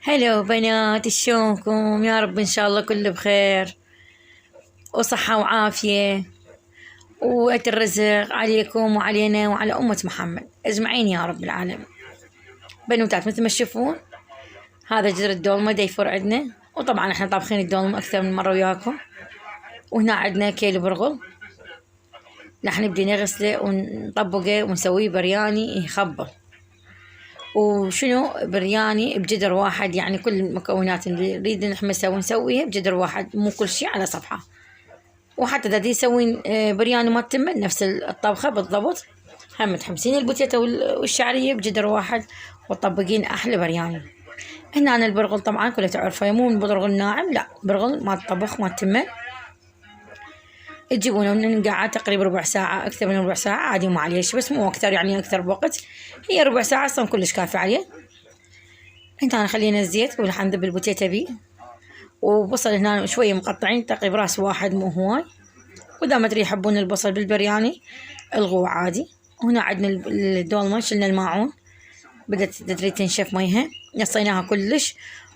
هلو بنات، شلونكم؟ يا رب ان شاء الله كله بخير وصحة وعافية وقت الرزق عليكم وعلينا وعلى أمة محمد أجمعين يا رب العالمين. بنوتات مثل ما تشوفون هذا جزر الدولمة ديفور عندنا، وطبعا احنا طابخين الدولمة أكثر من مرة وياكم. وهنا عندنا كيلو برغل راح نبدي نغسله ونطبقه ونسويه برياني يخبل. وشنو برياني بجدر واحد، يعني كل المكونات اللي نريد نحمسها ونسويها بجدر واحد، مو كل شيء على صفحة. وحتى إذا تسوين برياني ما تتم نفس الطبخة بالضبط، هم تحمسين البوتيتا والشعرية بجدر واحد وتطبقين أحلى برياني. هنا أنا البرغل طبعا كلها تعرفه، مو من برغل ناعم، لا برغل ما تطبخ ما تتم. تجيبونه ونقعد تقريبا ربع ساعة، أكثر من ربع ساعة عادي معليش، بس مو أكثر، يعني أكثر بوقت. هي ربع ساعة أصلا كلش كافي عليه. هنا خلينا الزيت وراح نذب البوتيتا بيه، وبصل هنا شوية مقطعين تقريبا راس واحد مو هواي. وإذا ما تريد يحبون البصل بالبرياني الغوه عادي. وهنا عندنا الدولمة شلنا الماعون، بدأت تريد تنشف ميها، نصيناها كلش.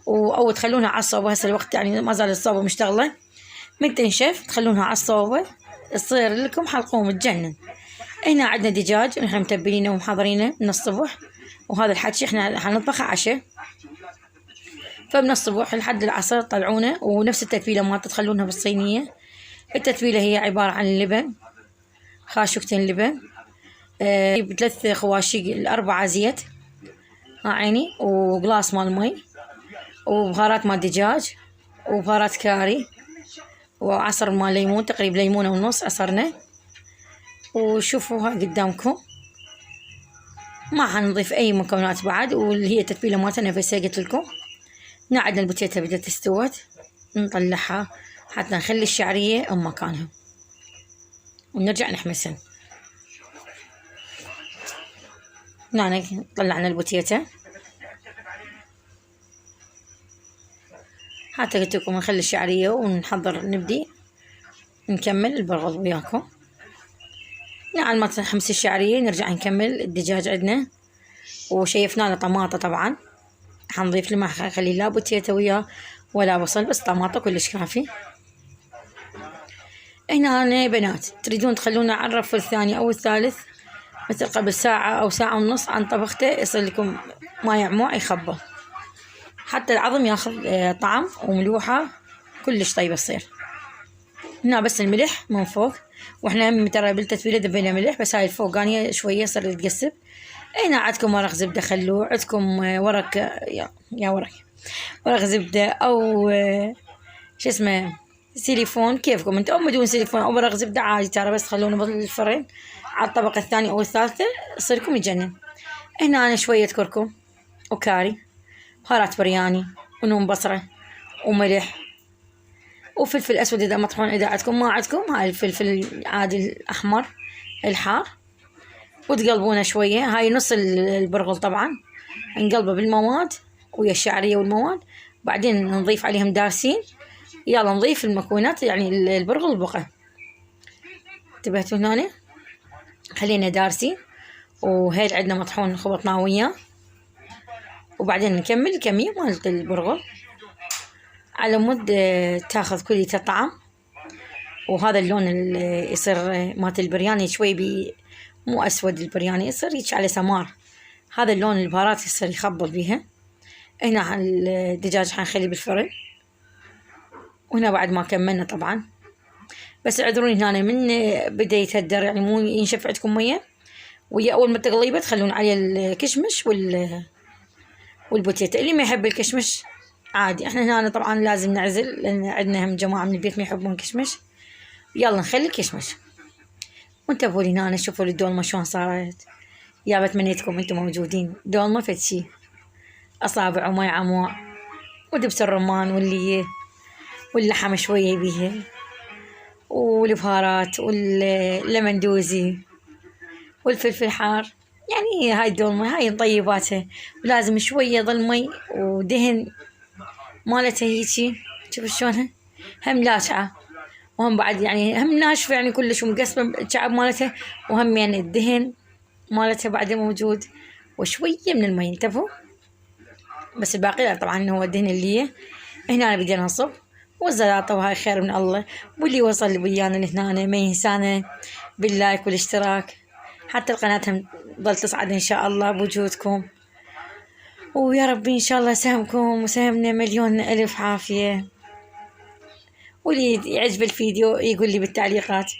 أو تخلونها على الصوبة، هسه الوقت يعني ما زال الصوبة مشتغلة، من تنشف تخلونها على الصوبة تصير لكم حلقوم تجنن. هنا عندنا دجاج ونحن متبلينه ومحضرينه من الصبح، وهذا الحكي احنا حنطبخه عشاء، فمن الصبح لحد العصر طلعونه. ونفس التتبيلة ما تخلونها بالصينية. التتبيلة هي عبارة عن اللبن، خاشوقتين لبن، بثلاث خواشيق الأربعة زيت، عيني، وقلاص مال مي، وبهارات مال دجاج، وبهارات كاري، وعصر مال ليمون، تقريبا ليمونة ونص عصرنا. وشوفوها قدامكم، ما حنضيف أي مكونات بعد، واللي هي التتبيلة مالتنا نفسها قلت لكم. هنا عندنا البوتيتا بدأت استوت، نطلعها حتى نخلي الشعرية مكانها ونرجع نحمسها. هنا طلعنا البوتيتا، حتى قلت لكم نخلي الشعرية ونحضر نبدي نكمل البرغل وياكم. يعني ما تنحمس الشعرية نرجع نكمل الدجاج عندنا، وشيفنا له طماطة طبعا حنضيف له، ما خلي لا بوتيتا وياه ولا بصل، بس طماطة كلش كافي. هنا أنا بنات تريدون تخلونا على الرف الثاني أو الثالث، مثل قبل ساعة أو ساعة ونص عن طبخته، يصير لكم ما يعموع يخبل، حتى العظم ياخذ طعم وملوحة كلش طيبة تصير. هنا بس الملح من فوق، واحنا هم ترى بالتتبيلة دبينا ملح، بس هاي الفوقانية شوية صار تقسب. هنا عندكم ورق زبدة خلوه، عندكم ورق يا ورق زبدة أو شو اسمه سيليفون، كيفكم انتم، أو بدون سيليفون أو ورق زبدة عادي ترى، بس خلونه بالفرن على الطبقة الثانية أو الثالثة يصيركم يجنن. هنا أنا شوية كركم وكاري، بهارات برياني، ونوم بصرة، وملح، وفلفل أسود إذا مطحون، إذا عندكم، ما عندكم هاي الفلفل العادي الأحمر الحار. وتقلبونه شوية، هاي نص البرغل طبعا نقلبه بالمواد ويا الشعرية والمواد، بعدين نضيف عليهم دارسين. يلا نضيف المكونات، يعني البرغل بقى انتبهتوا هنا، خلينا دارسين، وهيل عندنا مطحون خبطناه وياه، وبعدين نكمل الكمية مالت البرغل على مود تاخذ كلية الطعم. وهذا اللون اللي يصير مالت البرياني شوي مو أسود، البرياني يصير هيك على سمار، هذا اللون البهارات يصير يخبل بيها. هنا الدجاج حنخليه بالفرن، وهنا بعد ما كملنا طبعا، بس اعذروني هنا من بدأ يتهدر، يعني مو ينشف عندكم مية، ويا أول ما تقليبه تخلون عليه الكشمش والبوتيتا. اللي ما يحب الكشمش عادي، احنا هنا طبعا لازم نعزل لأن عندنا هم جماعة من البيت ما يحبون كشمش. يلا نخلي الكشمش. وانتبهوا لي هنا، شوفوا الدولمة شلون صارت، يا بتمنيتكم انتم موجودين. دولمة فتشي أصابع وما يعموع، ودبس الرمان واللحم شوية بيها، والبهارات واللمندوزي والفلفل حار. يعني هاي الدولمة هاي طيباتها، ولازم شوية ظل مي ودهن مالتها هيجي، شوفوا شلونها هم لاذعة، وهم بعد يعني هم ناشفة، يعني كلش ومقسمة الشعب مالتها، وهم يعني الدهن مالتها بعد موجود، وشوية من المي. انتبهوا بس الباقي لا طبعا هو الدهن اللي هنا أنا بدي أنصب والزلاطة، وهاي خير من الله. واللي وصل ويانا لهنا ما ينسانا باللايك والاشتراك، حتى القناة هم تظل تصعد إن شاء الله بوجودكم، ويا ربي إن شاء الله سهمكم وسهمنا مليون ألف عافية. واللي يعجب الفيديو يقول لي بالتعليقات.